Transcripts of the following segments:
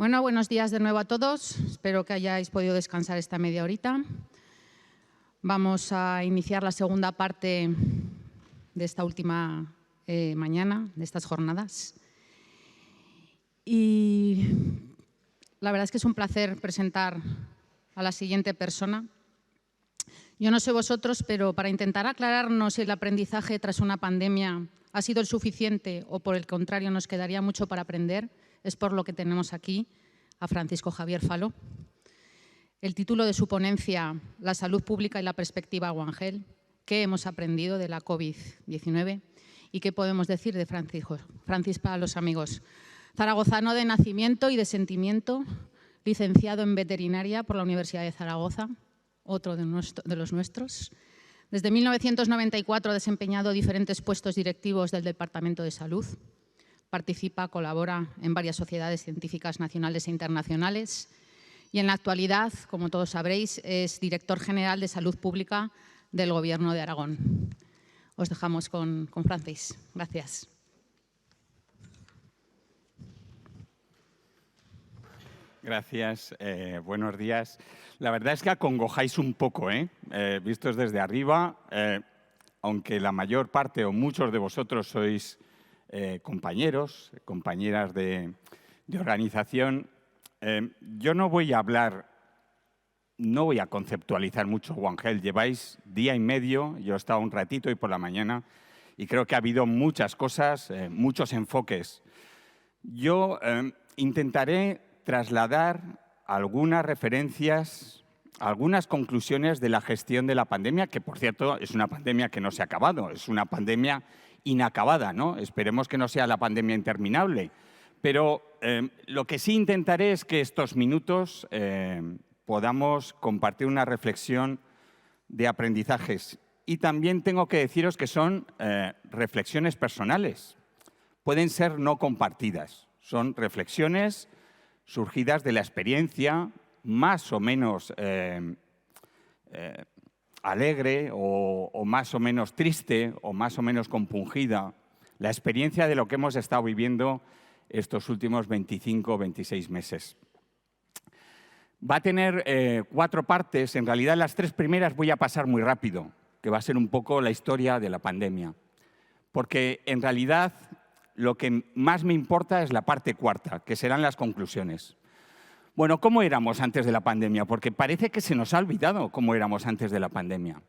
Bueno, buenos días de nuevo a todos. Espero que hayáis podido descansar esta media horita. Vamos a iniciar la segunda parte de esta última mañana, de estas jornadas. Y la verdad es que es un placer presentar a la siguiente persona. Yo no sé vosotros, pero para intentar aclararnos si el aprendizaje tras una pandemia ha sido el suficiente o por el contrario nos quedaría mucho para aprender, es por lo que tenemos aquí a Francisco Javier Faló. El título de su ponencia, La salud pública y la perspectiva Guangel, ¿qué hemos aprendido de la COVID-19? ¿Y qué podemos decir de Francis para los amigos? Zaragozano de nacimiento y de sentimiento, licenciado en veterinaria por la Universidad de Zaragoza, otro de los nuestros. Desde 1994 ha desempeñado diferentes puestos directivos del Departamento de Salud. Participa, colabora en varias sociedades científicas nacionales e internacionales y en la actualidad, como todos sabréis, es director general de Salud Pública del Gobierno de Aragón. Os dejamos con Francis. Gracias. Gracias, buenos días. La verdad es que acongojáis un poco, vistos desde arriba, aunque la mayor parte o muchos de vosotros sois compañeros, compañeras de organización. Yo no voy a hablar, no voy a conceptualizar mucho Guangel. Lleváis día y medio, yo he estado un ratito y por la mañana, y creo que ha habido muchas cosas, muchos enfoques. Yo intentaré trasladar algunas referencias, algunas conclusiones de la gestión de la pandemia, que por cierto es una pandemia que no se ha acabado, es una pandemia inacabada, ¿no? Esperemos que no sea la pandemia interminable, pero lo que sí intentaré es que estos minutos podamos compartir una reflexión de aprendizajes. Y también tengo que deciros que son reflexiones personales, pueden ser no compartidas, son reflexiones surgidas de la experiencia más o menos alegre o más o menos triste o más o menos compungida, la experiencia de lo que hemos estado viviendo estos últimos 25 o 26 meses. Va a tener 4 partes, en realidad las 3 primeras voy a pasar muy rápido, que va a ser un poco la historia de la pandemia, porque en realidad lo que más me importa es la parte cuarta, que serán las conclusiones. Bueno, ¿cómo éramos antes de la pandemia? Porque parece que se nos ha olvidado cómo éramos antes de la pandemia.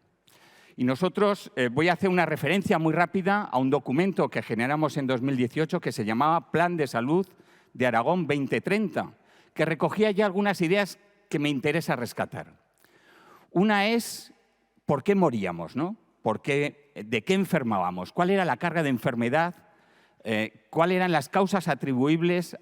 Y nosotros voy a hacer una referencia muy rápida a un documento que generamos en 2018 que se llamaba Plan de Salud de Aragón 2030, que recogía ya algunas ideas que me interesa rescatar. Una es ¿por qué moríamos, ¿no? ¿De qué enfermábamos? ¿Cuál era la carga de enfermedad? ¿Cuáles eran las causas atribuibles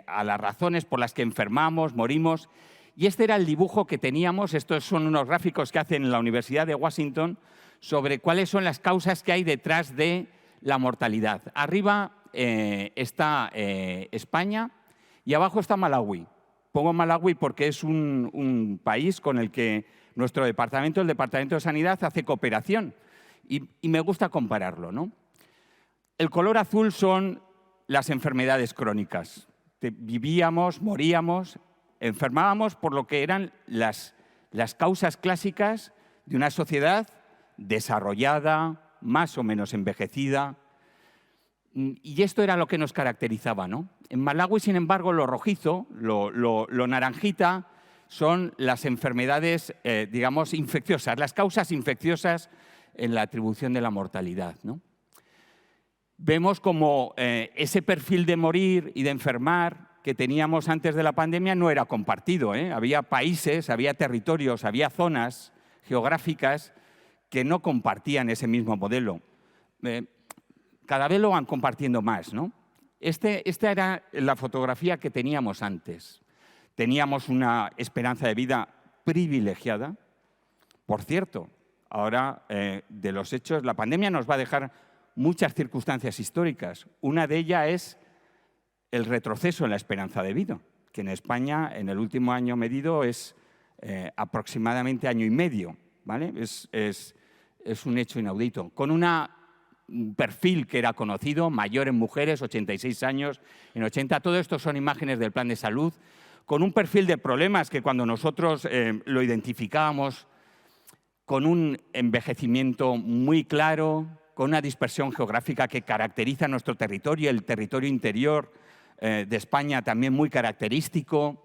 a las razones por las que enfermamos, morimos? Y este era el dibujo que teníamos, estos son unos gráficos que hacen en la Universidad de Washington sobre cuáles son las causas que hay detrás de la mortalidad. Arriba está España y abajo está Malawi. Pongo Malawi porque es un país con el que nuestro departamento, el Departamento de Sanidad, hace cooperación y me gusta compararlo, ¿no? El color azul son las enfermedades crónicas. Vivíamos, moríamos, enfermábamos por lo que eran las causas clásicas de una sociedad desarrollada, más o menos envejecida. Y esto era lo que nos caracterizaba, ¿no? En Malawi, sin embargo, lo rojizo, lo naranjita, son las enfermedades, digamos, infecciosas, las causas infecciosas en la atribución de la mortalidad, ¿no? Vemos como ese perfil de morir y de enfermar que teníamos antes de la pandemia no era compartido, ¿eh? Había países, había territorios, había zonas geográficas que no compartían ese mismo modelo. Cada vez lo van compartiendo más, ¿no? Esta era la fotografía que teníamos antes. Teníamos una esperanza de vida privilegiada. Por cierto, ahora de los hechos, la pandemia nos va a dejar muchas circunstancias históricas. Una de ellas es el retroceso en la esperanza de vida, que en España en el último año medido es aproximadamente año y medio, ¿vale? Es un hecho inaudito, con una un perfil que era conocido, mayor en mujeres, 86 años, en 80. Todo esto son imágenes del plan de salud, con un perfil de problemas que cuando nosotros lo identificábamos, con un envejecimiento muy claro, con una dispersión geográfica que caracteriza nuestro territorio, el territorio interior de España también muy característico,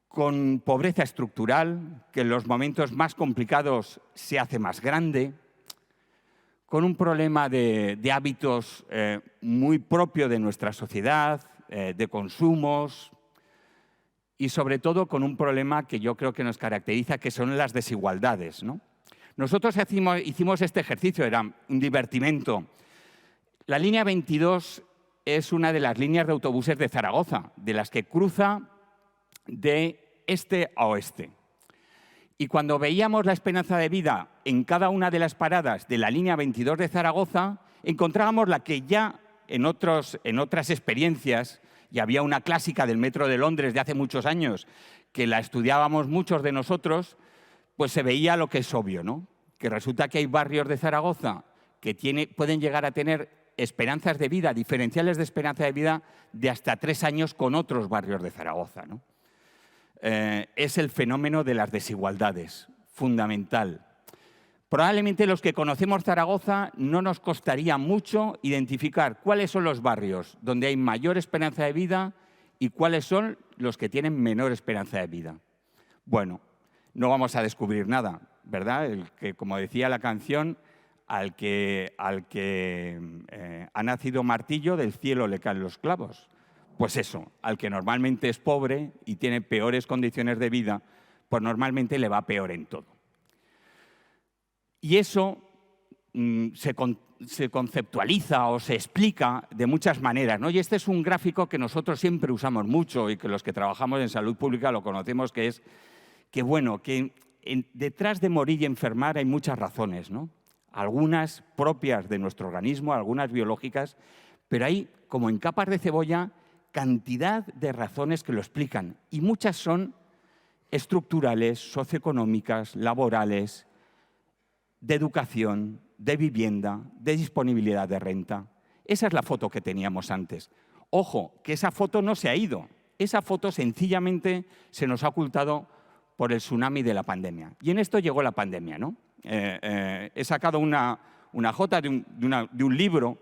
con pobreza estructural, que en los momentos más complicados se hace más grande, con un problema de hábitos muy propio de nuestra sociedad, de consumos, y sobre todo con un problema que yo creo que nos caracteriza, que son las desigualdades, ¿no? Nosotros hicimos este ejercicio, era un divertimento. La línea 22 es una de las líneas de autobuses de Zaragoza, de las que cruza de este a oeste. Y cuando veíamos la esperanza de vida en cada una de las paradas de la línea 22 de Zaragoza, encontrábamos la que ya en otras experiencias, y había una clásica del Metro de Londres de hace muchos años, que la estudiábamos muchos de nosotros, pues se veía lo que es obvio, ¿no? Que resulta que hay barrios de Zaragoza que pueden llegar a tener esperanzas de vida, diferenciales de esperanza de vida de hasta 3 años con otros barrios de Zaragoza, ¿no? Es el fenómeno de las desigualdades, fundamental. Probablemente los que conocemos Zaragoza no nos costaría mucho identificar cuáles son los barrios donde hay mayor esperanza de vida y cuáles son los que tienen menor esperanza de vida. Bueno, no vamos a descubrir nada, ¿verdad? El que, como decía la canción, al que ha nacido martillo, del cielo le caen los clavos. Pues eso, al que normalmente es pobre y tiene peores condiciones de vida, pues normalmente le va peor en todo. Y eso se conceptualiza o se explica de muchas maneras, ¿no? Y este es un gráfico que nosotros siempre usamos mucho y que los que trabajamos en salud pública lo conocemos, que es que, bueno, que detrás de morir y enfermar hay muchas razones, ¿no? Algunas propias de nuestro organismo, algunas biológicas, pero hay, como en capas de cebolla, cantidad de razones que lo explican. Y muchas son estructurales, socioeconómicas, laborales, de educación, de vivienda, de disponibilidad de renta. Esa es la foto que teníamos antes. Ojo, que esa foto no se ha ido. Esa foto sencillamente se nos ha ocultado por el tsunami de la pandemia. Y en esto llegó la pandemia, ¿no? He sacado una jota de un libro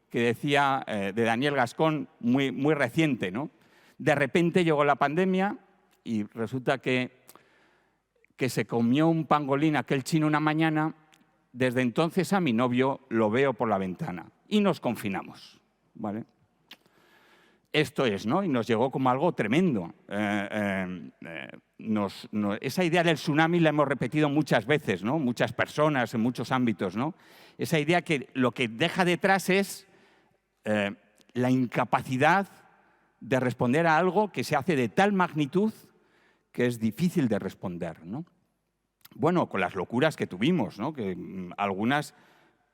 que decía, de Daniel Gascón, muy reciente, ¿no? De repente llegó la pandemia y resulta que se comió un pangolín aquel chino una mañana. Desde entonces a mi novio lo veo por la ventana y nos confinamos, ¿vale? Esto es, ¿no? Y nos llegó como algo tremendo. Esa idea del tsunami la hemos repetido muchas veces, ¿no? Muchas personas en muchos ámbitos, ¿no? Esa idea que lo que deja detrás es la incapacidad de responder a algo que se hace de tal magnitud que es difícil de responder, ¿no? Bueno, con las locuras que tuvimos, ¿no? Que algunas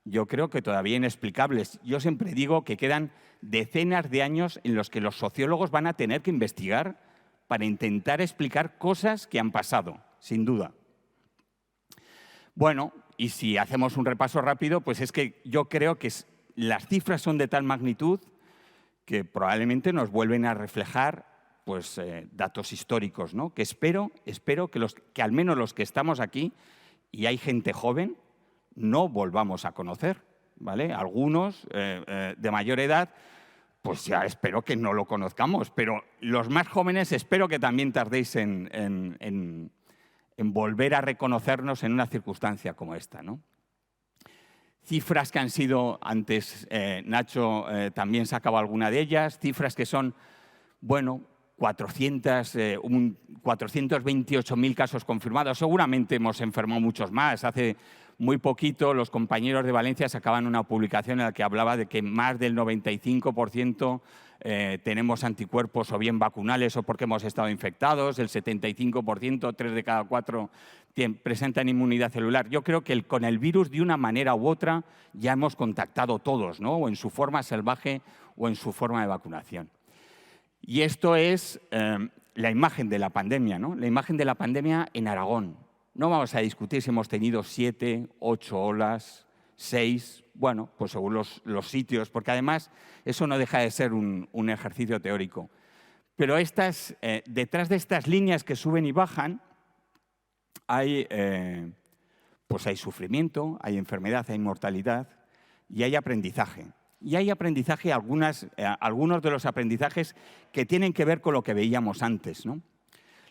yo creo que todavía inexplicables. Yo siempre digo que quedan decenas de años en los que los sociólogos van a tener que investigar para intentar explicar cosas que han pasado, sin duda. Bueno, y si hacemos un repaso rápido, pues es que yo creo que las cifras son de tal magnitud que probablemente nos vuelven a reflejar pues, datos históricos, ¿no? Que espero que al menos los que estamos aquí, y hay gente joven, no volvamos a conocer, ¿vale? Algunos de mayor edad, pues ya espero que no lo conozcamos, pero los más jóvenes espero que también tardéis en volver a reconocernos en una circunstancia como esta, ¿no? Cifras que han sido, antes Nacho también sacaba alguna de ellas, cifras que son, bueno, 428.000 casos confirmados. Seguramente hemos enfermado muchos más. Hace muy poquito los compañeros de Valencia sacaban una publicación en la que hablaba de que más del 95% tenemos anticuerpos o bien vacunales o porque hemos estado infectados, el 75%, 3 de cada 4 presentan inmunidad celular. Yo creo que con el virus, de una manera u otra, ya hemos contactado todos, ¿no? O en su forma salvaje o en su forma de vacunación. Y esto es la imagen de la pandemia, ¿no? La imagen de la pandemia en Aragón. No vamos a discutir si hemos tenido 7, 8 olas, 6, bueno, pues según los sitios, porque además eso no deja de ser un ejercicio teórico. Pero detrás de estas líneas que suben y bajan pues hay sufrimiento, hay enfermedad, hay mortalidad y hay aprendizaje. Y hay aprendizaje, algunos de los aprendizajes que tienen que ver con lo que veíamos antes, ¿no?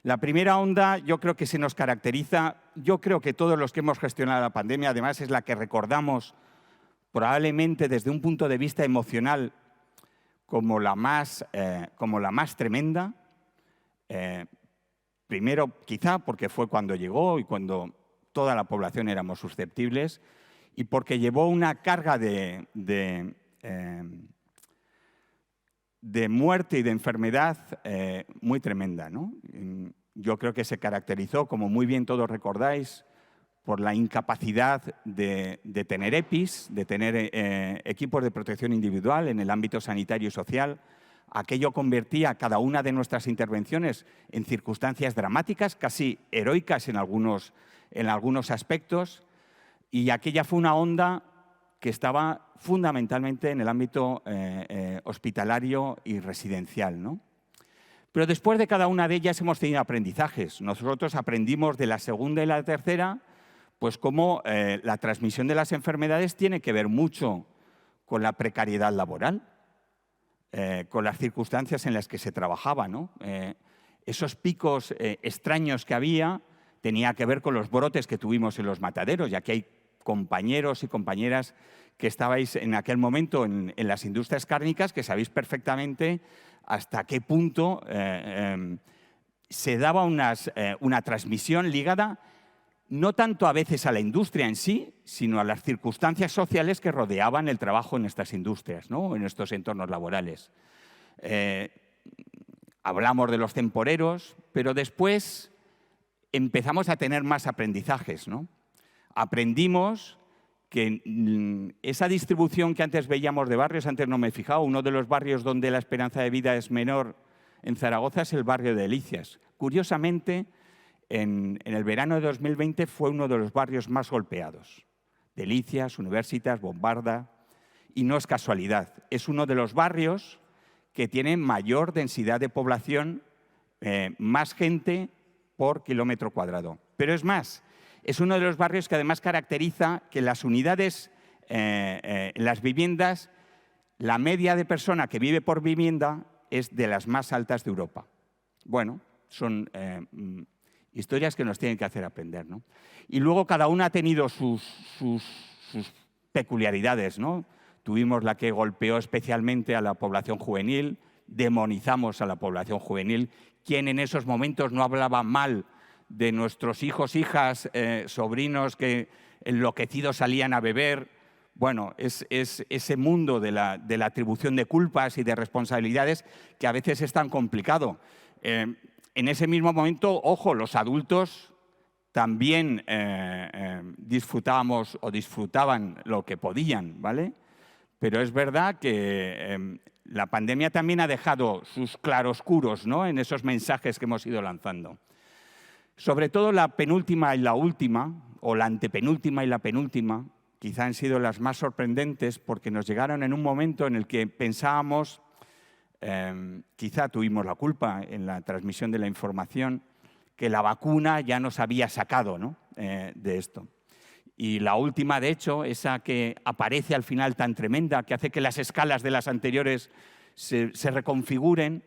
La primera onda yo creo que se nos caracteriza, yo creo que todos los que hemos gestionado la pandemia, además es la que recordamos probablemente desde un punto de vista emocional como la más tremenda. Primero, quizá porque fue cuando llegó y cuando toda la población éramos susceptibles y porque llevó una carga de muerte y de enfermedad muy tremenda, ¿no? Yo creo que se caracterizó, como muy bien todos recordáis, por la incapacidad de tener EPIs, de tener equipos de protección individual en el ámbito sanitario y social. Aquello convertía cada una de nuestras intervenciones en circunstancias dramáticas, casi heroicas en algunos aspectos, y aquella fue una onda que estaba fundamentalmente en el ámbito hospitalario y residencial, ¿no? Pero después de cada una de ellas hemos tenido aprendizajes. Nosotros aprendimos de la segunda y la tercera, pues cómo la transmisión de las enfermedades tiene que ver mucho con la precariedad laboral, con las circunstancias en las que se trabajaba, ¿no? Esos picos extraños que había tenía que ver con los brotes que tuvimos en los mataderos, ya que hay compañeros y compañeras que estabais en aquel momento en las industrias cárnicas, que sabéis perfectamente hasta qué punto se daba una transmisión ligada no tanto a veces a la industria en sí, sino a las circunstancias sociales que rodeaban el trabajo en estas industrias, ¿no? En estos entornos laborales. Hablamos de los temporeros, pero después empezamos a tener más aprendizajes, ¿no? Aprendimos que esa distribución que antes veíamos de barrios, antes no me he fijado, uno de los barrios donde la esperanza de vida es menor en Zaragoza es el barrio de Delicias. Curiosamente, en el verano de 2020 fue uno de los barrios más golpeados. Delicias, Universitas, Bombarda, y no es casualidad. Es uno de los barrios que tiene mayor densidad de población, más gente por kilómetro cuadrado. Pero es más, es uno de los barrios que además caracteriza que las unidades, las viviendas, la media de persona que vive por vivienda es de las más altas de Europa. Bueno, son historias que nos tienen que hacer aprender, ¿no? Y luego cada una ha tenido sus peculiaridades, ¿no? Tuvimos la que golpeó especialmente a la población juvenil, demonizamos a la población juvenil, quien en esos momentos no hablaba mal de nuestros hijos, hijas, sobrinos que enloquecidos salían a beber. Bueno, es ese mundo de la atribución de culpas y de responsabilidades que a veces es tan complicado. En ese mismo momento, ojo, los adultos también disfrutábamos o disfrutaban lo que podían, ¿vale? Pero es verdad que la pandemia también ha dejado sus claroscuros, ¿no? En esos mensajes que hemos ido lanzando. Sobre todo la penúltima y la última, o la antepenúltima y la penúltima, quizá han sido las más sorprendentes porque nos llegaron en un momento en el que pensábamos, quizá tuvimos la culpa en la transmisión de la información, que la vacuna ya nos había sacado, ¿no? De esto. Y la última, de hecho, esa que aparece al final tan tremenda, que hace que las escalas de las anteriores se reconfiguren,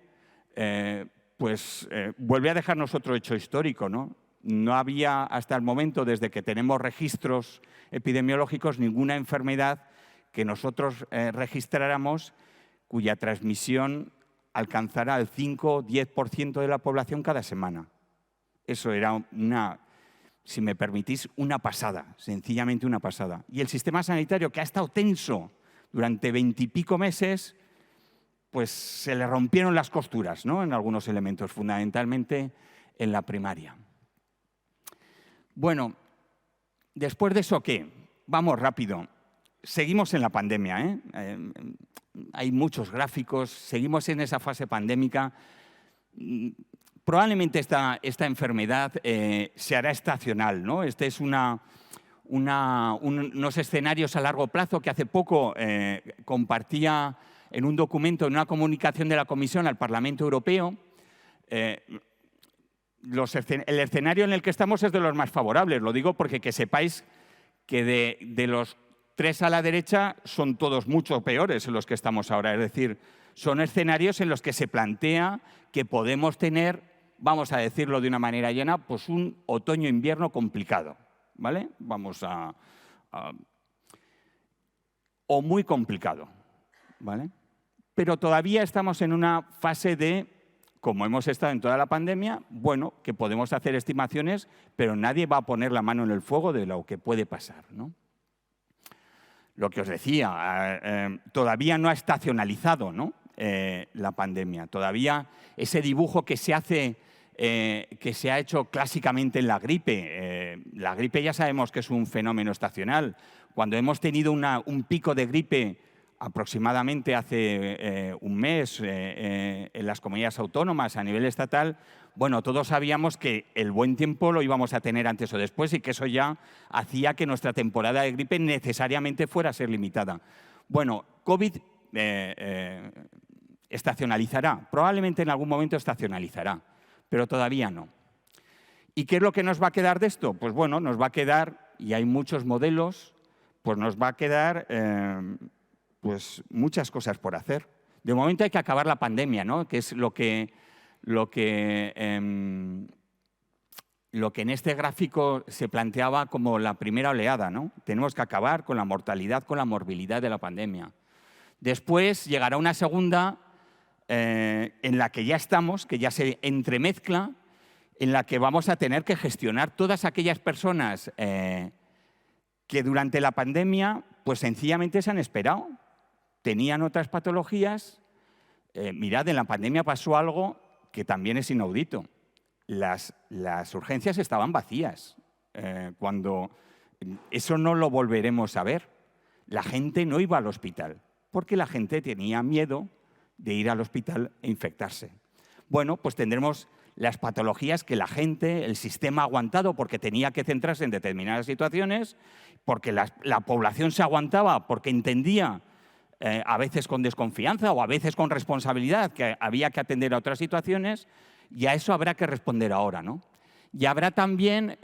pues vuelve a dejarnos otro hecho histórico, ¿no? No había hasta el momento, desde que tenemos registros epidemiológicos, ninguna enfermedad que nosotros registráramos cuya transmisión alcanzara el 5-10% de la población cada semana. Eso era si me permitís, una pasada, sencillamente una pasada. Y el sistema sanitario, que ha estado tenso durante 20 y pico meses, pues se le rompieron las costuras, ¿no? En algunos elementos, fundamentalmente en la primaria. Bueno, después de eso, ¿qué? Vamos rápido. Seguimos en la pandemia, ¿eh? Hay muchos gráficos, seguimos en esa fase pandémica. Probablemente esta enfermedad se hará estacional, ¿no? Esta es una unos escenarios a largo plazo que hace poco compartía en un documento, en una comunicación de la Comisión al Parlamento Europeo. El escenario en el que estamos es de los más favorables. Lo digo porque que sepáis que de los 3 a la derecha son todos mucho peores en los que estamos ahora. Es decir, son escenarios en los que se plantea que podemos tener, vamos a decirlo de una manera llana, pues un otoño-invierno complicado, ¿vale? O muy complicado, ¿vale? Pero todavía estamos en una fase de, como hemos estado en toda la pandemia, bueno, que podemos hacer estimaciones, pero nadie va a poner la mano en el fuego de lo que puede pasar, ¿no? Lo que os decía, todavía no ha estacionalizado, ¿no? La pandemia. Todavía ese dibujo que se hace, que se ha hecho clásicamente en la gripe ya sabemos que es un fenómeno estacional. Cuando hemos tenido un pico de gripe aproximadamente hace un mes en las comunidades autónomas a nivel estatal, bueno, todos sabíamos que el buen tiempo lo íbamos a tener antes o después y que eso ya hacía que nuestra temporada de gripe necesariamente fuera a ser limitada. Bueno, COVID estacionalizará, probablemente en algún momento estacionalizará, pero todavía no. ¿Y qué es lo que nos va a quedar de esto? Pues bueno, nos va a quedar, y hay muchos modelos, pues nos va a quedar pues muchas cosas por hacer. De momento hay que acabar la pandemia, ¿no? Que es lo que en este gráfico se planteaba como la primera oleada, ¿no? Tenemos que acabar con la mortalidad, con la morbilidad de la pandemia. Después llegará una segunda en la que ya estamos, que ya se entremezcla, en la que vamos a tener que gestionar todas aquellas personas que durante la pandemia pues sencillamente se han esperado. Tenían otras patologías. Mirad, en la pandemia pasó algo que también es inaudito. Las urgencias estaban vacías. Cuando eso no lo volveremos a ver. La gente no iba al hospital porque la gente tenía miedo de ir al hospital e infectarse. Bueno, pues tendremos las patologías que la gente, el sistema ha aguantado porque tenía que centrarse en determinadas situaciones, porque la población se aguantaba porque entendía a veces con desconfianza o a veces con responsabilidad, que había que atender a otras situaciones, y a eso habrá que responder ahora, ¿no? Y habrá también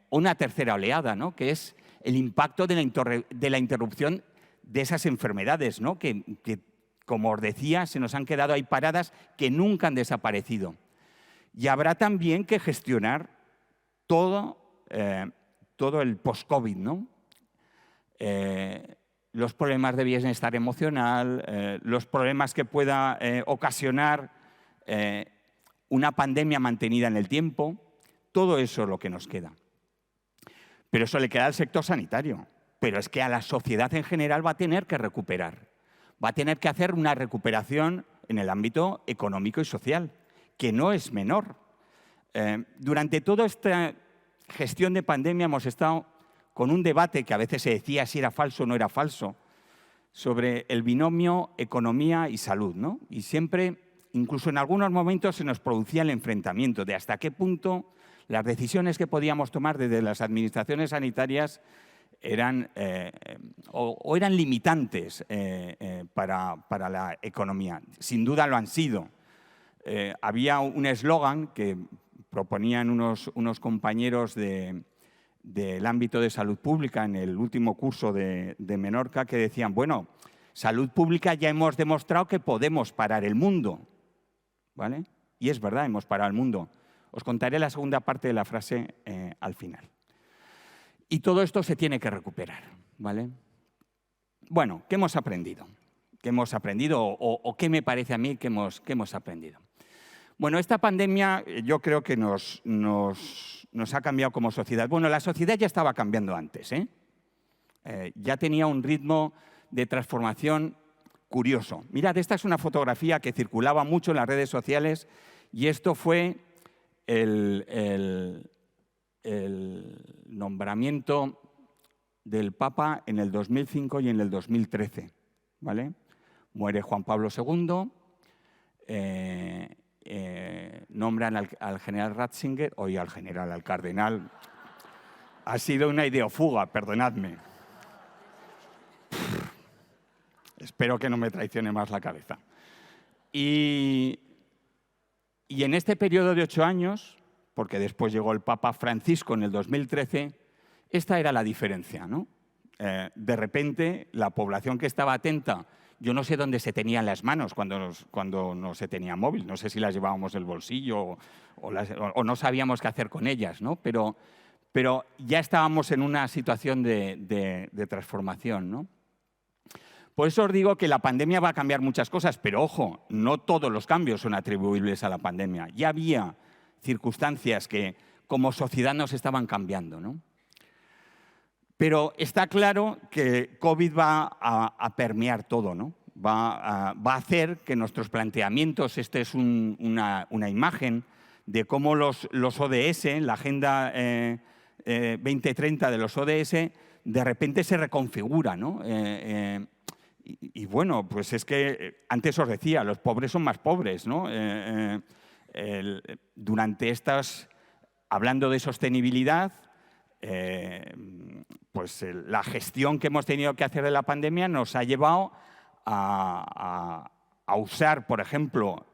una tercera oleada, ¿no? Que es el impacto de la interrupción de esas enfermedades, ¿no? Que, como os decía, se nos han quedado ahí paradas, que nunca han desaparecido. Y habrá también que gestionar todo el post-COVID, ¿no? Los problemas de bienestar emocional, los problemas que pueda ocasionar una pandemia mantenida en el tiempo, todo eso es lo que nos queda. Pero eso le queda al sector sanitario. Pero es que a la sociedad en general va a tener que recuperar. Va a tener que hacer una recuperación en el ámbito económico y social, que no es menor. Durante toda esta gestión de pandemia hemos estado con un debate que a veces se decía si era falso o no era falso, sobre el binomio economía y salud, ¿no? Y siempre, incluso en algunos momentos, se nos producía el enfrentamiento de hasta qué punto las decisiones que podíamos tomar desde las administraciones sanitarias eran eran limitantes para la economía. Sin duda lo han sido. Había un eslogan que proponían unos compañeros del ámbito de salud pública en el último curso de Menorca, que decían, bueno, salud pública ya hemos demostrado que podemos parar el mundo, ¿vale? Y es verdad, hemos parado el mundo. Os contaré la segunda parte de la frase al final. Y todo esto se tiene que recuperar, ¿vale? Bueno, ¿qué hemos aprendido? ¿Qué hemos aprendido o qué me parece a mí que hemos aprendido? Bueno, esta pandemia yo creo que nos ha cambiado como sociedad. Bueno, la sociedad ya estaba cambiando antes, ¿eh? Ya tenía un ritmo de transformación curioso. Mirad, esta es una fotografía que circulaba mucho en las redes sociales y esto fue el nombramiento del Papa en el 2005 y en el 2013, ¿vale? Muere Juan Pablo II, nombran al general Ratzinger, al cardenal, Ha sido una ideofuga, perdonadme. Espero que no me traicione más la cabeza. Y en este periodo de 8 años, porque después llegó el Papa Francisco en el 2013, esta era la diferencia, ¿no? De repente, la población que estaba atenta, yo no sé dónde se tenían las manos cuando no se tenía móvil, no sé si las llevábamos en el bolsillo o no sabíamos qué hacer con ellas, ¿no? Pero ya estábamos en una situación de transformación, ¿no? Por eso os digo que la pandemia va a cambiar muchas cosas, pero ojo, no todos los cambios son atribuibles a la pandemia. Ya había circunstancias que como sociedad nos estaban cambiando, ¿no? Pero está claro que COVID va a permear todo, ¿no? Va a hacer que nuestros planteamientos, esta es una imagen de cómo los ODS, la Agenda 2030 de los ODS, de repente se reconfigura, ¿no? Y bueno, pues es que antes os decía, los pobres son más pobres, ¿no? Durante estas, hablando de sostenibilidad, pues la gestión que hemos tenido que hacer de la pandemia nos ha llevado a usar, por ejemplo,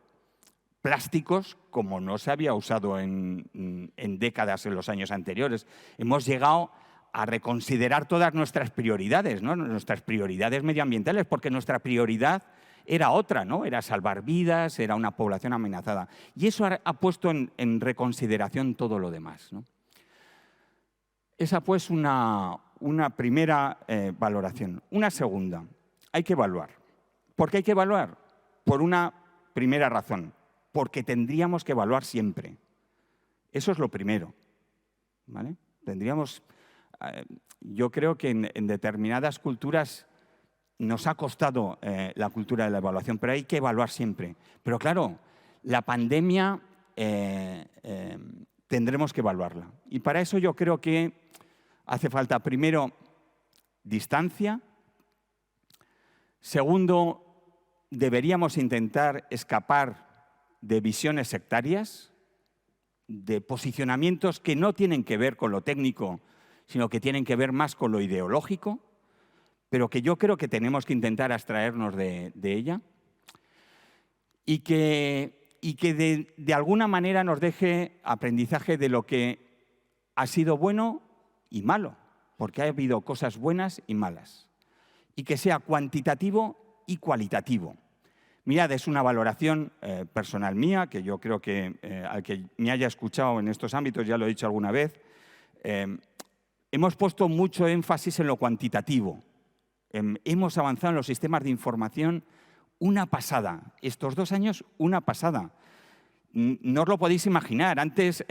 plásticos como no se había usado en décadas en los años anteriores. Hemos llegado a reconsiderar todas nuestras prioridades, ¿no? Nuestras prioridades medioambientales, porque nuestra prioridad era otra, ¿no? Era salvar vidas, era una población amenazada. Y eso ha puesto en reconsideración todo lo demás, ¿no? Esa pues una primera valoración. Una segunda, hay que evaluar. ¿Por qué hay que evaluar? Por una primera razón, porque tendríamos que evaluar siempre. Eso es lo primero, ¿vale? Yo creo que en determinadas culturas nos ha costado la cultura de la evaluación, pero hay que evaluar siempre. Pero claro, la pandemia tendremos que evaluarla. Y para eso yo creo que hace falta, primero, distancia. Segundo, deberíamos intentar escapar de visiones sectarias, de posicionamientos que no tienen que ver con lo técnico, sino que tienen que ver más con lo ideológico, pero que yo creo que tenemos que intentar abstraernos de ella y que de alguna manera nos deje aprendizaje de lo que ha sido bueno y malo, porque ha habido cosas buenas y malas, y que sea cuantitativo y cualitativo. Mirad, es una valoración personal mía, que yo creo que al que me haya escuchado en estos ámbitos, ya lo he dicho alguna vez, hemos puesto mucho énfasis en lo cuantitativo. Hemos avanzado en los sistemas de información una pasada. Estos 2 años, una pasada. No os lo podéis imaginar. Antes,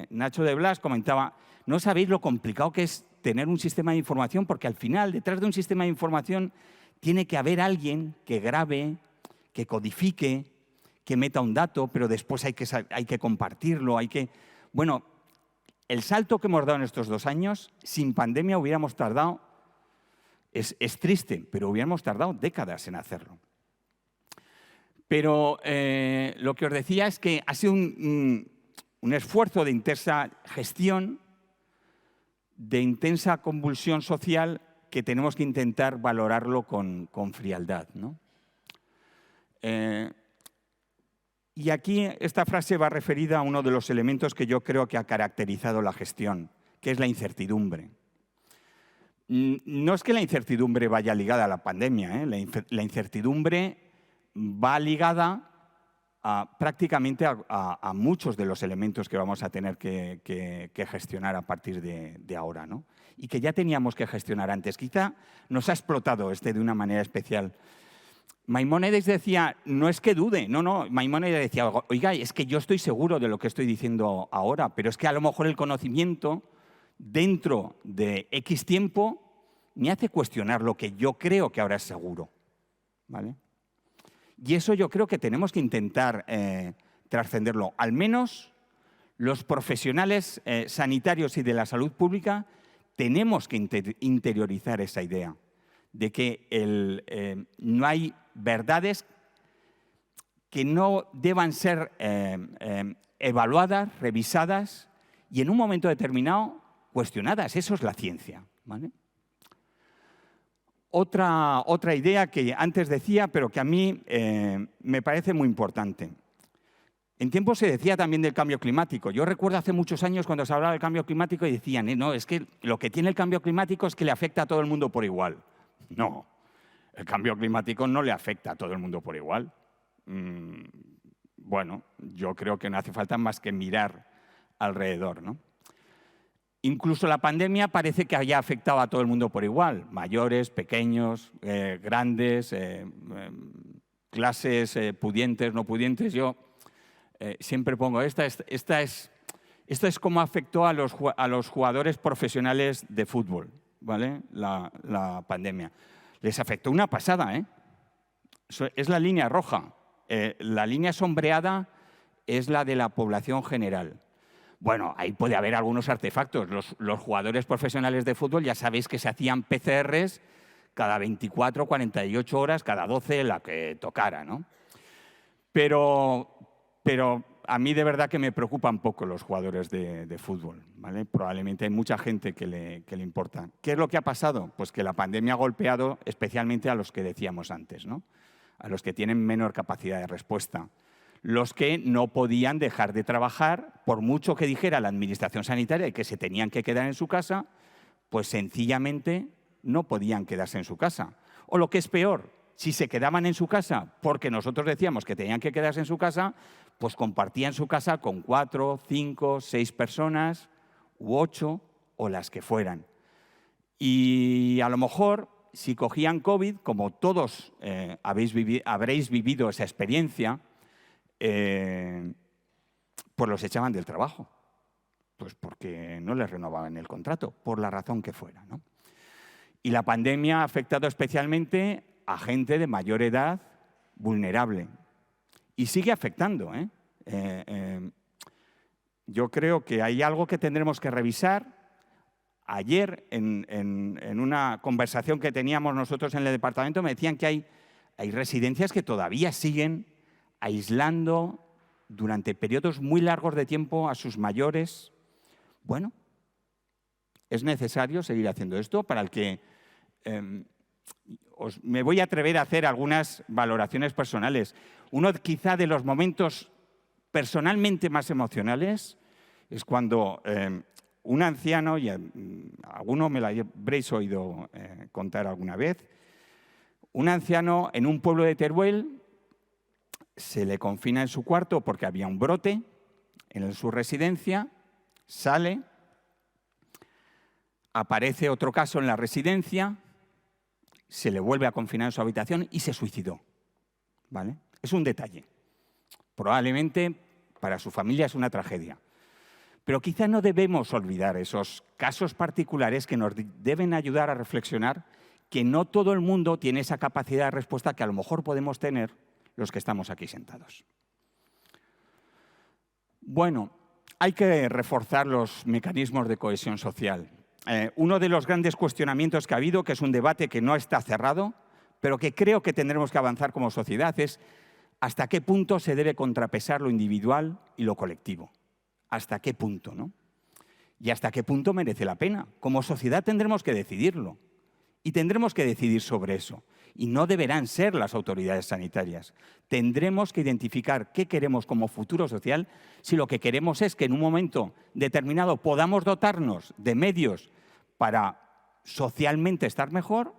Nacho de Blas comentaba, no sabéis lo complicado que es tener un sistema de información, porque al final, detrás de un sistema de información, tiene que haber alguien que grabe, que codifique, que meta un dato, pero después hay que compartirlo, Bueno, el salto que hemos dado en estos 2 años, sin pandemia hubiéramos tardado, es triste, pero hubiéramos tardado décadas en hacerlo. Pero lo que os decía es que ha sido un esfuerzo de intensa gestión, de intensa convulsión social, que tenemos que intentar valorarlo con frialdad, ¿no? Y aquí esta frase va referida a uno de los elementos que yo creo que ha caracterizado la gestión, que es la incertidumbre. No es que la incertidumbre vaya ligada a la pandemia, la incertidumbre va ligada prácticamente a muchos de los elementos que vamos a tener que gestionar a partir de ahora, ¿no? Y que ya teníamos que gestionar antes. Quizá nos ha explotado de una manera especial. Maimónides decía, no es que dude, no, Maimónides decía, oiga, es que yo estoy seguro de lo que estoy diciendo ahora, pero es que a lo mejor el conocimiento dentro de X tiempo me hace cuestionar lo que yo creo que ahora es seguro, ¿vale? Y eso yo creo que tenemos que intentar trascenderlo. Al menos los profesionales sanitarios y de la salud pública tenemos que interiorizar esa idea de que no hay verdades que no deban ser evaluadas, revisadas y en un momento determinado cuestionadas. Eso es la ciencia, ¿vale? Otra idea que antes decía, pero que a mí me parece muy importante. En tiempo se decía también del cambio climático. Yo recuerdo hace muchos años cuando se hablaba del cambio climático y decían, no, es que lo que tiene el cambio climático es que le afecta a todo el mundo por igual. No, el cambio climático no le afecta a todo el mundo por igual. Bueno, yo creo que no hace falta más que mirar alrededor, ¿no? Incluso la pandemia parece que haya afectado a todo el mundo por igual. Mayores, pequeños, grandes, clases pudientes, no pudientes. Yo siempre pongo, esto es cómo afectó a los jugadores profesionales de fútbol, ¿vale? La pandemia. Les afectó una pasada, ¿eh? Es la línea roja. La línea sombreada es la de la población general. Bueno, ahí puede haber algunos artefactos. Los jugadores profesionales de fútbol ya sabéis que se hacían PCRs cada 24, 48 horas, cada 12, la que tocara, ¿no? Pero a mí de verdad que me preocupan poco los jugadores de fútbol, ¿vale? Probablemente hay mucha gente que le importa. ¿Qué es lo que ha pasado? Pues que la pandemia ha golpeado especialmente a los que decíamos antes, ¿no? A los que tienen menor capacidad de respuesta. Los que no podían dejar de trabajar, por mucho que dijera la Administración Sanitaria y que se tenían que quedar en su casa, pues sencillamente no podían quedarse en su casa. O lo que es peor, si se quedaban en su casa porque nosotros decíamos que tenían que quedarse en su casa, pues compartían su casa con 4, 5, 6 personas, u 8, o las que fueran. Y a lo mejor, si cogían COVID, como todos habréis vivido esa experiencia, pues los echaban del trabajo, pues porque no les renovaban el contrato, por la razón que fuera, ¿no? Y la pandemia ha afectado especialmente a gente de mayor edad vulnerable. Y sigue afectando, ¿eh? Yo creo que hay algo que tendremos que revisar. Ayer, en una conversación que teníamos nosotros en el departamento, me decían que hay residencias que todavía siguen aislando durante periodos muy largos de tiempo a sus mayores. Bueno, es necesario seguir haciendo esto para el que me voy a atrever a hacer algunas valoraciones personales. Uno quizá de los momentos personalmente más emocionales es cuando un anciano, y alguno me lo habréis oído contar alguna vez, un anciano en un pueblo de Teruel se le confina en su cuarto porque había un brote en su residencia, sale, aparece otro caso en la residencia, se le vuelve a confinar en su habitación y se suicidó, ¿vale? Es un detalle. Probablemente para su familia es una tragedia. Pero quizá no debemos olvidar esos casos particulares que nos deben ayudar a reflexionar que no todo el mundo tiene esa capacidad de respuesta que a lo mejor podemos tener los que estamos aquí sentados. Bueno, hay que reforzar los mecanismos de cohesión social. Uno de los grandes cuestionamientos que ha habido, que es un debate que no está cerrado, pero que creo que tendremos que avanzar como sociedad, es hasta qué punto se debe contrapesar lo individual y lo colectivo. ¿Hasta qué punto, no? Y hasta qué punto merece la pena. Como sociedad tendremos que decidirlo. Y tendremos que decidir sobre eso. Y no deberán ser las autoridades sanitarias. Tendremos que identificar qué queremos como futuro social si lo que queremos es que en un momento determinado podamos dotarnos de medios para socialmente estar mejor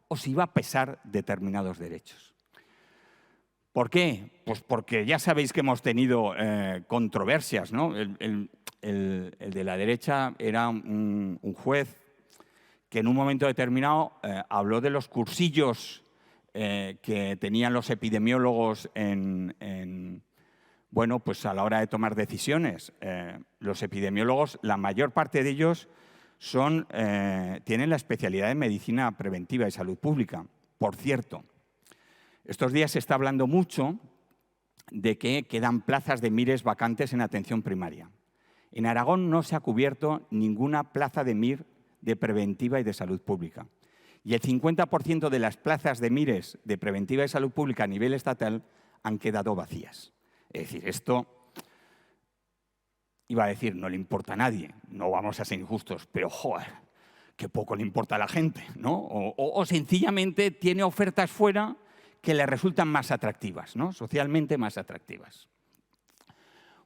o si va a pesar determinados derechos. ¿Por qué? Pues porque ya sabéis que hemos tenido controversias, ¿no? El de la derecha era un juez que en un momento determinado habló de los cursillos que tenían los epidemiólogos bueno, pues a la hora de tomar decisiones. Los epidemiólogos, la mayor parte de ellos tienen la especialidad de medicina preventiva y salud pública. Por cierto, estos días se está hablando mucho de que quedan plazas de MIRes vacantes en atención primaria. En Aragón no se ha cubierto ninguna plaza de MIR de preventiva y de salud pública. Y el 50% de las plazas de MIRes de preventiva y salud pública a nivel estatal han quedado vacías. Es decir, esto iba a decir, no le importa a nadie, no vamos a ser injustos, pero joder, qué poco le importa a la gente, ¿no? O sencillamente tiene ofertas fuera que le resultan más atractivas, ¿no? Socialmente más atractivas.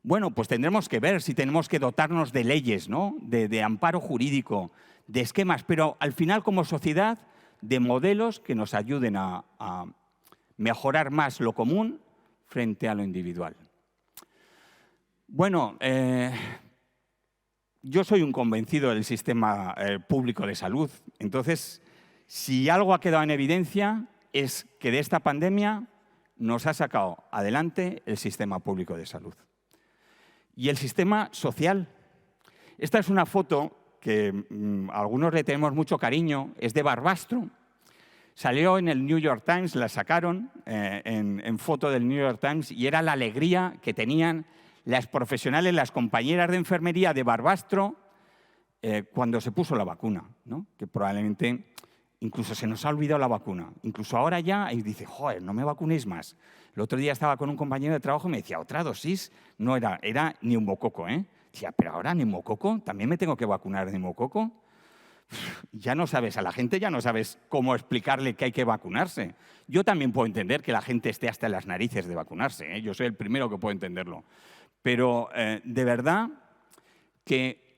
Bueno, pues tendremos que ver si tenemos que dotarnos de leyes, ¿no? De amparo jurídico, de esquemas, pero al final como sociedad de modelos que nos ayuden a mejorar más lo común frente a lo individual. Bueno, yo soy un convencido del sistema público de salud. Entonces, si algo ha quedado en evidencia es que de esta pandemia nos ha sacado adelante el sistema público de salud. Y el sistema social. Esta es una foto que algunos le tenemos mucho cariño, es de Barbastro. Salió en el New York Times, la sacaron en foto del New York Times y era la alegría que tenían las profesionales, las compañeras de enfermería de Barbastro cuando se puso la vacuna, ¿no? Que probablemente incluso se nos ha olvidado la vacuna. Incluso ahora ya y dice, joder, no me vacunéis más. El otro día estaba con un compañero de trabajo y me decía, otra dosis, no era neumococo, ¿eh? Decía, pero ahora neumococo, ¿también me tengo que vacunar de neumococo? Ya no sabes, a la gente ya no sabes cómo explicarle que hay que vacunarse. Yo también puedo entender que la gente esté hasta en las narices de vacunarse, ¿eh? Yo soy el primero que puedo entenderlo. Pero de verdad que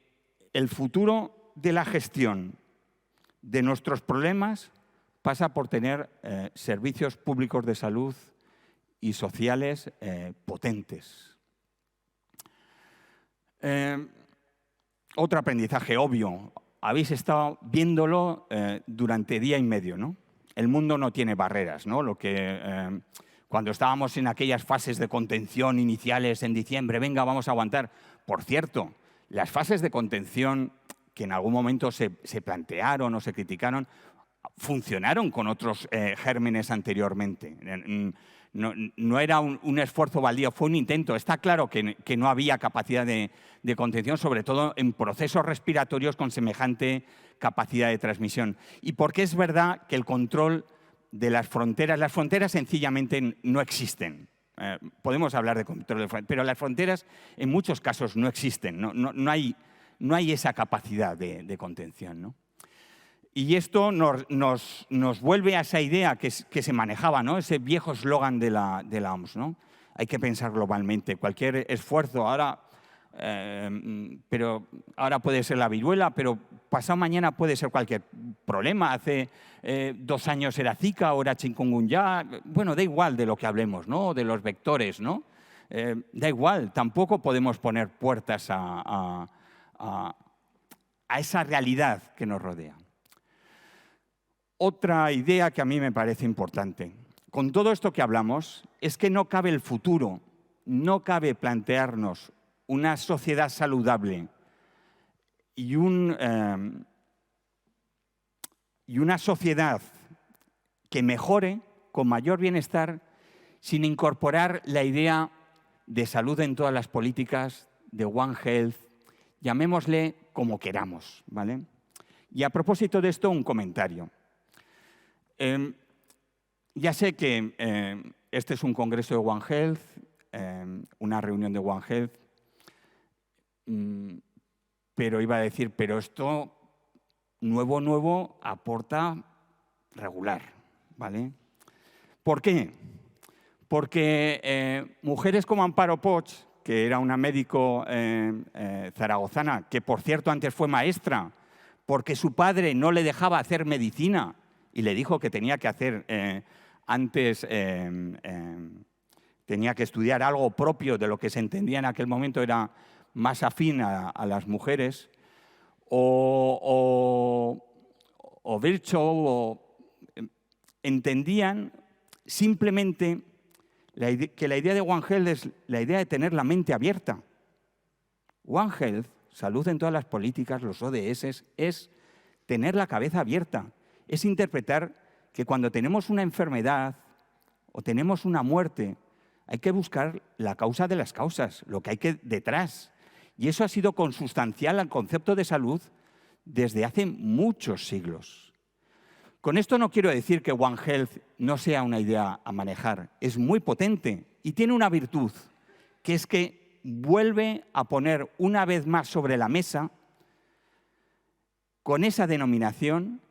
el futuro de la gestión de nuestros problemas pasa por tener servicios públicos de salud y sociales potentes. Otro aprendizaje obvio. Habéis estado viéndolo durante día y medio, ¿no? El mundo no tiene barreras, ¿no? Cuando estábamos en aquellas fases de contención iniciales en diciembre, venga, vamos a aguantar. Por cierto, las fases de contención que en algún momento se plantearon o se criticaron, funcionaron con otros gérmenes anteriormente. No era un esfuerzo baldío, fue un intento. Está claro que no había capacidad de contención, sobre todo en procesos respiratorios con semejante capacidad de transmisión. Y porque es verdad que el control de las fronteras sencillamente no existen. Podemos hablar de control de fronteras, pero las fronteras en muchos casos no existen, no hay esa capacidad de contención, ¿no? Y esto nos vuelve a esa idea que se manejaba, ¿no? Ese viejo eslogan de la OMS, ¿no? Hay que pensar globalmente. Cualquier esfuerzo ahora, pero ahora puede ser la viruela, pero pasado mañana puede ser cualquier problema. Hace 2 años era Zika, ahora chikungunya. Bueno, da igual de lo que hablemos, ¿no? De los vectores, ¿no? Da igual. Tampoco podemos poner puertas a esa realidad que nos rodea. Otra idea que a mí me parece importante. Con todo esto que hablamos, es que no cabe el futuro, no cabe plantearnos una sociedad saludable y una sociedad que mejore con mayor bienestar sin incorporar la idea de salud en todas las políticas, de One Health, llamémosle como queramos, ¿vale? Y a propósito de esto, un comentario. Ya sé que este es un congreso de One Health, una reunión de One Health, pero iba a decir, pero esto nuevo aporta regular, ¿vale? ¿Por qué? Porque mujeres como Amparo Poch, que era una médico zaragozana, que por cierto antes fue maestra, porque su padre no le dejaba hacer medicina, y le dijo que tenía que hacer antes, tenía que estudiar algo propio de lo que se entendía en aquel momento era más afín a las mujeres, o Virchow, entendían simplemente que la idea de One Health es la idea de tener la mente abierta. One Health, salud en todas las políticas, los ODS, es tener la cabeza abierta. Es interpretar que cuando tenemos una enfermedad o tenemos una muerte, hay que buscar la causa de las causas, lo que hay detrás. Y eso ha sido consustancial al concepto de salud desde hace muchos siglos. Con esto no quiero decir que One Health no sea una idea a manejar. Es muy potente y tiene una virtud, que es que vuelve a poner una vez más sobre la mesa, con esa denominación,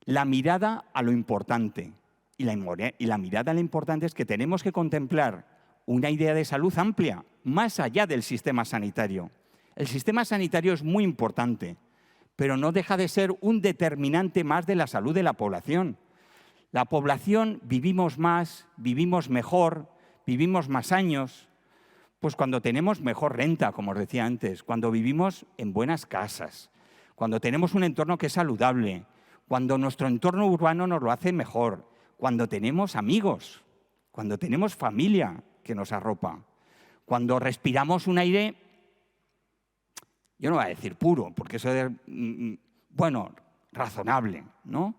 la mirada a lo importante. Y la mirada a lo importante es que tenemos que contemplar una idea de salud amplia, más allá del sistema sanitario. El sistema sanitario es muy importante, pero no deja de ser un determinante más de la salud de la población. La población vivimos más, vivimos mejor, vivimos más años, pues cuando tenemos mejor renta, como os decía antes, cuando vivimos en buenas casas, cuando tenemos un entorno que es saludable, cuando nuestro entorno urbano nos lo hace mejor, cuando tenemos amigos, cuando tenemos familia que nos arropa, cuando respiramos un aire, yo no voy a decir puro, porque eso es, bueno, razonable, ¿no?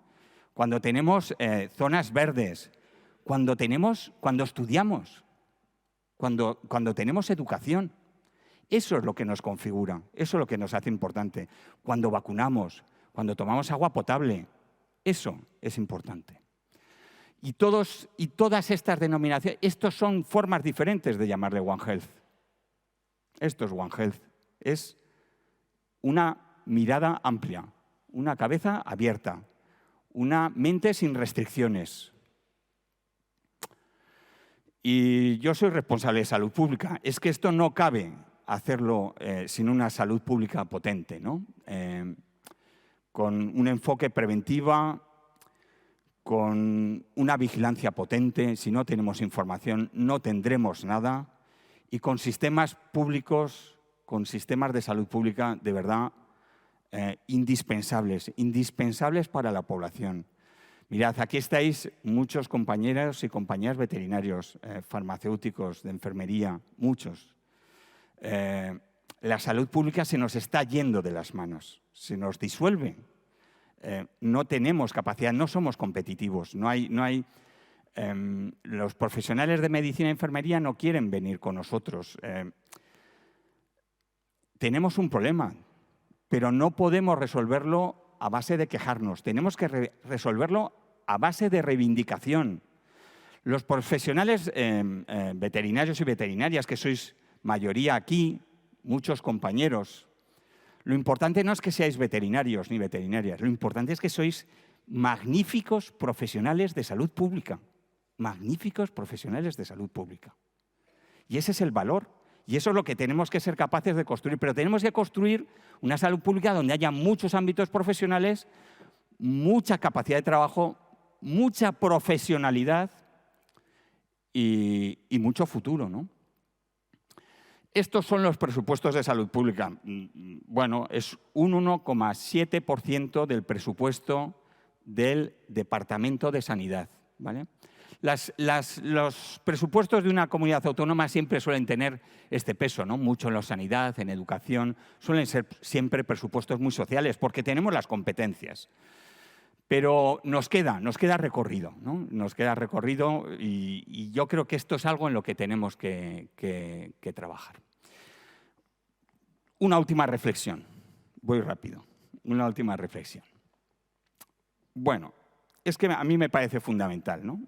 Cuando tenemos zonas verdes, cuando estudiamos, cuando tenemos educación. Eso es lo que nos configura, eso es lo que nos hace importante. Cuando vacunamos, cuando tomamos agua potable, eso es importante. Y todas estas denominaciones, estos son formas diferentes de llamarle One Health. Esto es One Health, es una mirada amplia, una cabeza abierta, una mente sin restricciones. Y yo soy responsable de salud pública. Es que esto no cabe hacerlo sin una salud pública potente, ¿no? Con un enfoque preventiva, con una vigilancia potente. Si no tenemos información, no tendremos nada. Y con sistemas públicos, con sistemas de salud pública de verdad indispensables para la población. Mirad, aquí estáis muchos compañeros y compañeras veterinarios, farmacéuticos, de enfermería, muchos. La salud pública se nos está yendo de las manos, se nos disuelve. No tenemos capacidad, no somos competitivos. Los profesionales de medicina y enfermería no quieren venir con nosotros. Tenemos un problema, pero no podemos resolverlo a base de quejarnos. Tenemos que resolverlo a base de reivindicación. Los profesionales veterinarios y veterinarias, que sois mayoría aquí, muchos compañeros, lo importante no es que seáis veterinarios ni veterinarias, lo importante es que sois magníficos profesionales de salud pública. Magníficos profesionales de salud pública. Y ese es el valor. Y eso es lo que tenemos que ser capaces de construir. Pero tenemos que construir una salud pública donde haya muchos ámbitos profesionales, mucha capacidad de trabajo, mucha profesionalidad y mucho futuro, ¿no? Estos son los presupuestos de salud pública. Bueno, es un 1,7% del presupuesto del Departamento de Sanidad, ¿vale? Los presupuestos de una comunidad autónoma siempre suelen tener este peso, ¿no? Mucho en la sanidad, en educación, suelen ser siempre presupuestos muy sociales porque tenemos las competencias. Pero nos queda recorrido, ¿no? Nos queda recorrido y yo creo que esto es algo en lo que tenemos que trabajar. Una última reflexión, voy rápido, una última reflexión. Bueno, es que a mí me parece fundamental, ¿no?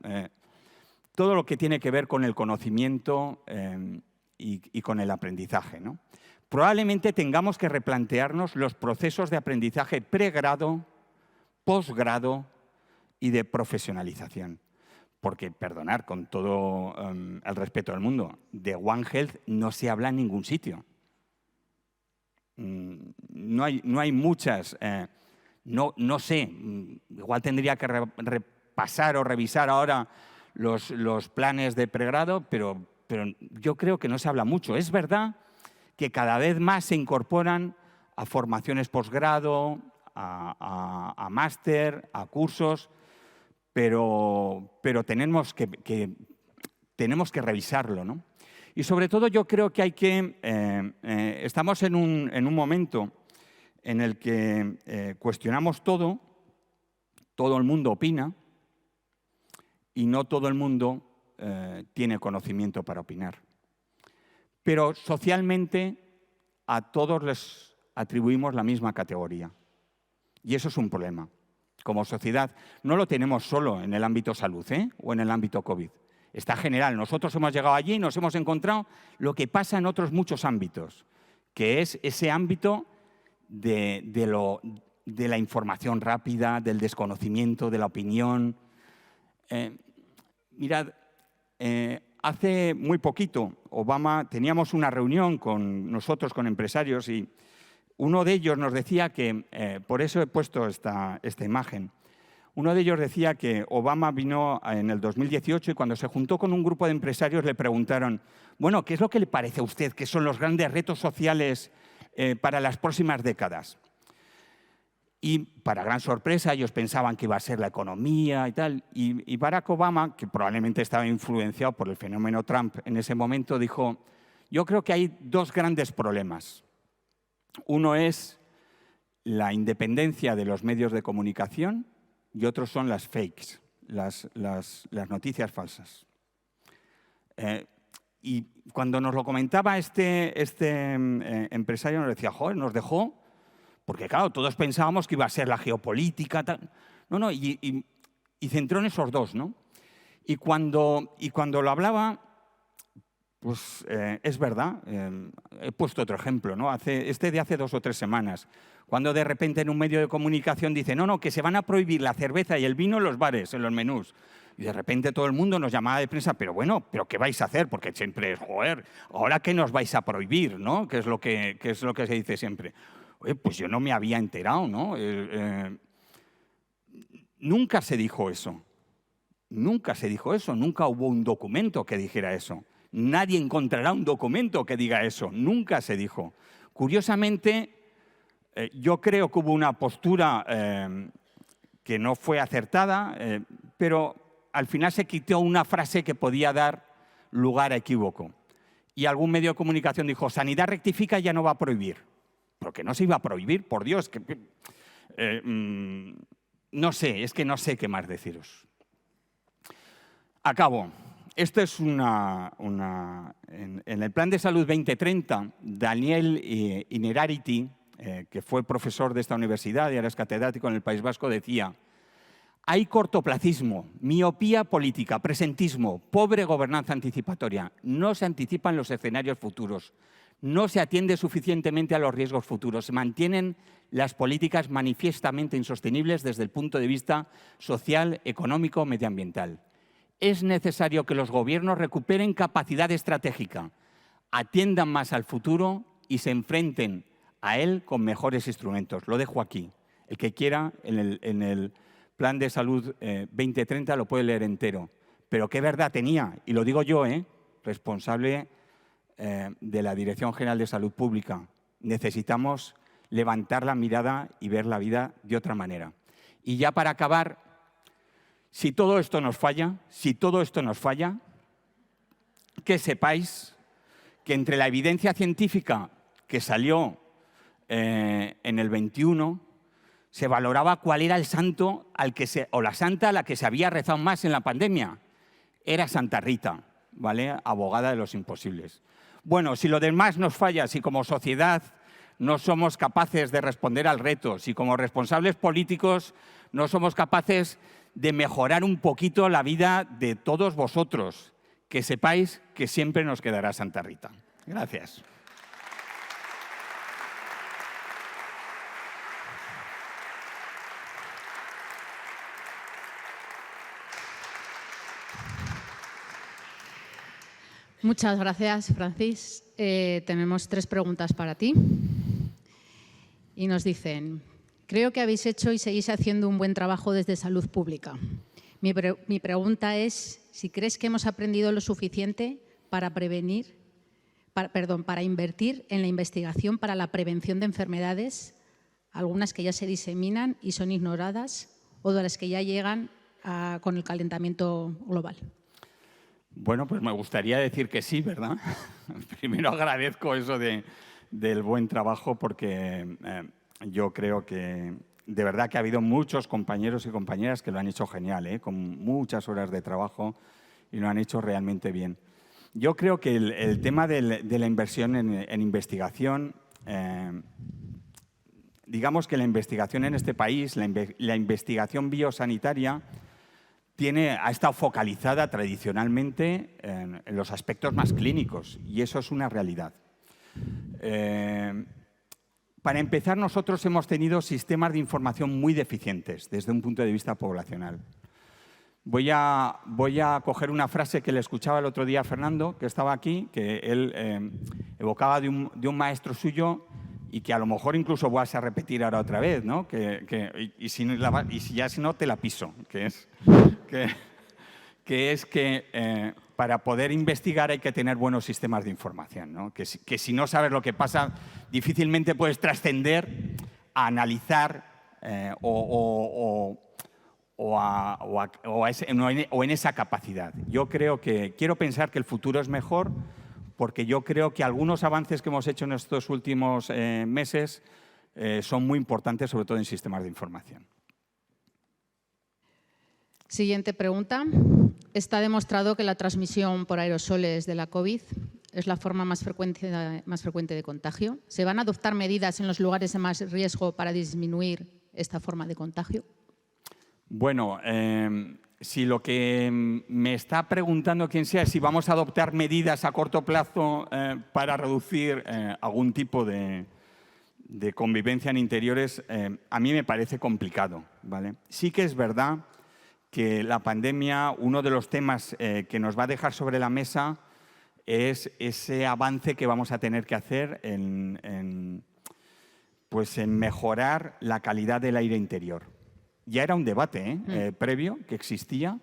Todo lo que tiene que ver con el conocimiento y con el aprendizaje, ¿no? Probablemente tengamos que replantearnos los procesos de aprendizaje pregrado, posgrado y de profesionalización. Porque, perdonad, con todo el respeto del mundo, de One Health no se habla en ningún sitio. No hay muchas, no sé, igual tendría que repasar o revisar ahora los planes de pregrado, pero yo creo que no se habla mucho. Es verdad que cada vez más se incorporan a formaciones posgrado, a máster, a cursos, pero tenemos que revisarlo, ¿no? Y sobre todo yo creo que estamos en un momento en el que cuestionamos todo el mundo opina y no todo el mundo tiene conocimiento para opinar. Pero socialmente a todos les atribuimos la misma categoría. Y eso es un problema. Como sociedad no lo tenemos solo en el ámbito salud o en el ámbito COVID. está general. Nosotros hemos llegado allí y nos hemos encontrado lo que pasa en otros muchos ámbitos, que es ese ámbito de la información rápida, del desconocimiento, de la opinión. Mirad, hace muy poquito, teníamos una reunión con nosotros, con empresarios, y uno de ellos nos decía que, por eso he puesto esta imagen, uno de ellos decía que Obama vino en el 2018 y cuando se juntó con un grupo de empresarios le preguntaron, bueno, ¿qué es lo que le parece a usted que son los grandes retos sociales para las próximas décadas? Y para gran sorpresa ellos pensaban que iba a ser la economía y tal. Y Barack Obama, que probablemente estaba influenciado por el fenómeno Trump en ese momento, dijo, yo creo que hay dos grandes problemas. Uno es la independencia de los medios de comunicación y otros son las fakes, las noticias falsas. Y cuando nos lo comentaba este empresario, nos decía, joder, nos dejó, porque claro, todos pensábamos que iba a ser la geopolítica, tal. No, y centró en esos dos, ¿no? Y cuando lo hablaba, pues es verdad, he puesto otro ejemplo, ¿no? De hace 2 o 3 semanas, cuando de repente en un medio de comunicación dice, no, que se van a prohibir la cerveza y el vino en los bares, en los menús. Y de repente todo el mundo nos llamaba de prensa, pero bueno, ¿pero qué vais a hacer? Porque siempre es, joder, ¿ahora qué nos vais a prohibir? ¿No? ¿Qué es lo que se dice siempre? Oye, pues yo no me había enterado, ¿no? Nunca se dijo eso. Nunca se dijo eso. Nunca hubo un documento que dijera eso. Nadie encontrará un documento que diga eso. Nunca se dijo. Curiosamente, yo creo que hubo una postura que no fue acertada, pero al final se quitó una frase que podía dar lugar a equívoco. Y algún medio de comunicación dijo, Sanidad rectifica, ya no va a prohibir. ¿Pero que no se iba a prohibir? Por Dios, no sé, es que no sé qué más deciros. Acabo. Esto es en el Plan de Salud 2030, Daniel Innerarity, que fue profesor de esta universidad y ahora es catedrático en el País Vasco, decía, hay cortoplacismo, miopía política, presentismo, pobre gobernanza anticipatoria. No se anticipan los escenarios futuros. No se atiende suficientemente a los riesgos futuros. Se mantienen las políticas manifiestamente insostenibles desde el punto de vista social, económico, medioambiental. Es necesario que los gobiernos recuperen capacidad estratégica, atiendan más al futuro y se enfrenten a él con mejores instrumentos. Lo dejo aquí. El que quiera, en el Plan de Salud 2030 lo puede leer entero. Pero qué verdad tenía, y lo digo yo, responsable de la Dirección General de Salud Pública. Necesitamos levantar la mirada y ver la vida de otra manera. Y ya para acabar, si todo esto nos falla, que sepáis que entre la evidencia científica que salió en el 21, se valoraba cuál era el santo o la santa a la que se había rezado más en la pandemia. Era Santa Rita, ¿vale? Abogada de los imposibles. Bueno, si lo demás nos falla, si como sociedad no somos capaces de responder al reto, si como responsables políticos no somos capaces de mejorar un poquito la vida de todos vosotros, que sepáis que siempre nos quedará Santa Rita. Gracias. Muchas gracias, Francis. Tenemos 3 preguntas para ti. Y nos dicen, creo que habéis hecho y seguís haciendo un buen trabajo desde Salud Pública. Mi pregunta es si crees que hemos aprendido lo suficiente para invertir en la investigación para la prevención de enfermedades, algunas que ya se diseminan y son ignoradas, o de las que ya llegan con el calentamiento global. Bueno, pues me gustaría decir que sí, ¿verdad? Primero agradezco eso del buen trabajo porque yo creo que de verdad que ha habido muchos compañeros y compañeras que lo han hecho genial, con muchas horas de trabajo y lo han hecho realmente bien. Yo creo que el tema de la inversión en investigación, digamos que la investigación en este país, la investigación biosanitaria, ha estado focalizada tradicionalmente en los aspectos más clínicos, y eso es una realidad. Para empezar, nosotros hemos tenido sistemas de información muy deficientes desde un punto de vista poblacional. Voy a coger una frase que le escuchaba el otro día a Fernando, que estaba aquí, que él evocaba de un maestro suyo y que a lo mejor incluso vas a repetir ahora otra vez, ¿no? Y si no, te la piso, que es que para poder investigar hay que tener buenos sistemas de información, ¿no? Que si no sabes lo que pasa, difícilmente puedes trascender a analizar o en esa capacidad. Quiero pensar que el futuro es mejor, porque yo creo que algunos avances que hemos hecho en estos últimos meses son muy importantes, sobre todo en sistemas de información. Siguiente pregunta. Está demostrado que la transmisión por aerosoles de la COVID es la forma más frecuente de contagio. ¿Se van a adoptar medidas en los lugares de más riesgo para disminuir esta forma de contagio? Bueno, si lo que me está preguntando quien sea es si vamos a adoptar medidas a corto plazo para reducir algún tipo de convivencia en interiores, a mí me parece complicado, ¿vale? Sí que es verdad que la pandemia, uno de los temas que nos va a dejar sobre la mesa es ese avance que vamos a tener que hacer en mejorar la calidad del aire interior. Ya era un debate previo que existía,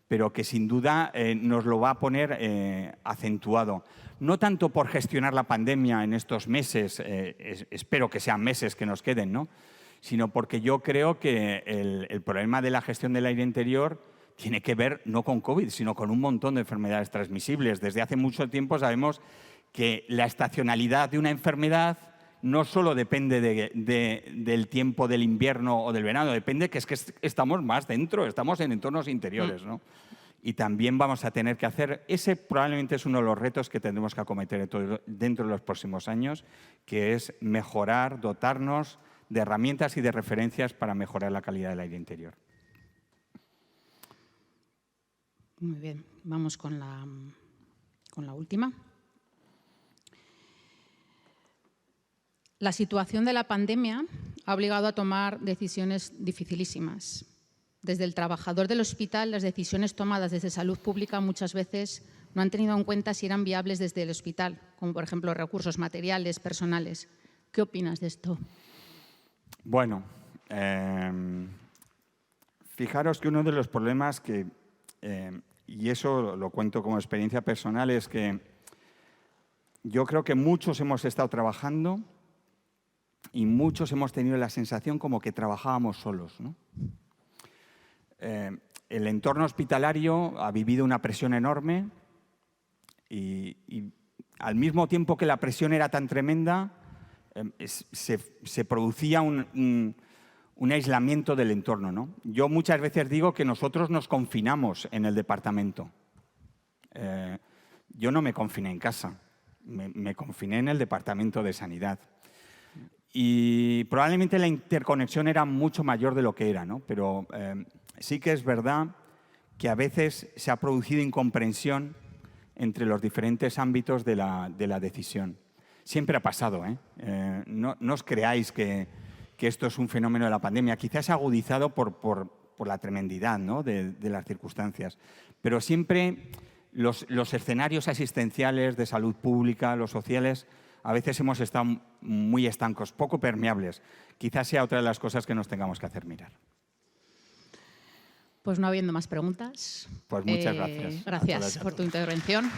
pero que sin duda nos lo va a poner acentuado. No tanto por gestionar la pandemia en estos meses, espero que sean meses que nos queden, ¿no? Sino porque yo creo que el problema de la gestión del aire interior tiene que ver no con COVID, sino con un montón de enfermedades transmisibles. Desde hace mucho tiempo sabemos que la estacionalidad de una enfermedad no solo depende del tiempo del invierno o del verano, depende que estamos más dentro, estamos en entornos interiores, ¿no? Y también vamos a tener que hacer, ese probablemente es uno de los retos que tendremos que acometer dentro de los próximos años, que es mejorar, dotarnos de herramientas y de referencias para mejorar la calidad del aire interior. Muy bien, vamos con la última. La situación de la pandemia ha obligado a tomar decisiones dificilísimas. Desde el trabajador del hospital, las decisiones tomadas desde salud pública muchas veces no han tenido en cuenta si eran viables desde el hospital, como por ejemplo recursos materiales, personales. ¿Qué opinas de esto? Bueno, fijaros que uno de los problemas y eso lo cuento como experiencia personal, es que yo creo que muchos hemos estado trabajando y muchos hemos tenido la sensación como que trabajábamos solos, ¿no? El entorno hospitalario ha vivido una presión enorme y al mismo tiempo que la presión era tan tremenda, se producía un aislamiento del entorno, ¿no? Yo muchas veces digo que nosotros nos confinamos en el departamento. Yo no me confiné en casa, me confiné en el departamento de sanidad. Y probablemente la interconexión era mucho mayor de lo que era, ¿no? Pero sí que es verdad que a veces se ha producido incomprensión entre los diferentes ámbitos de la decisión. Siempre ha pasado, ¿eh? No os creáis que esto es un fenómeno de la pandemia. Quizás se ha agudizado por la tremendidad, ¿no? de las circunstancias. Pero siempre los escenarios asistenciales de salud pública, los sociales, a veces hemos estado muy estancos, poco permeables. Quizás sea otra de las cosas que nos tengamos que hacer mirar. Pues no habiendo más preguntas. Pues muchas gracias. Gracias por tu intervención.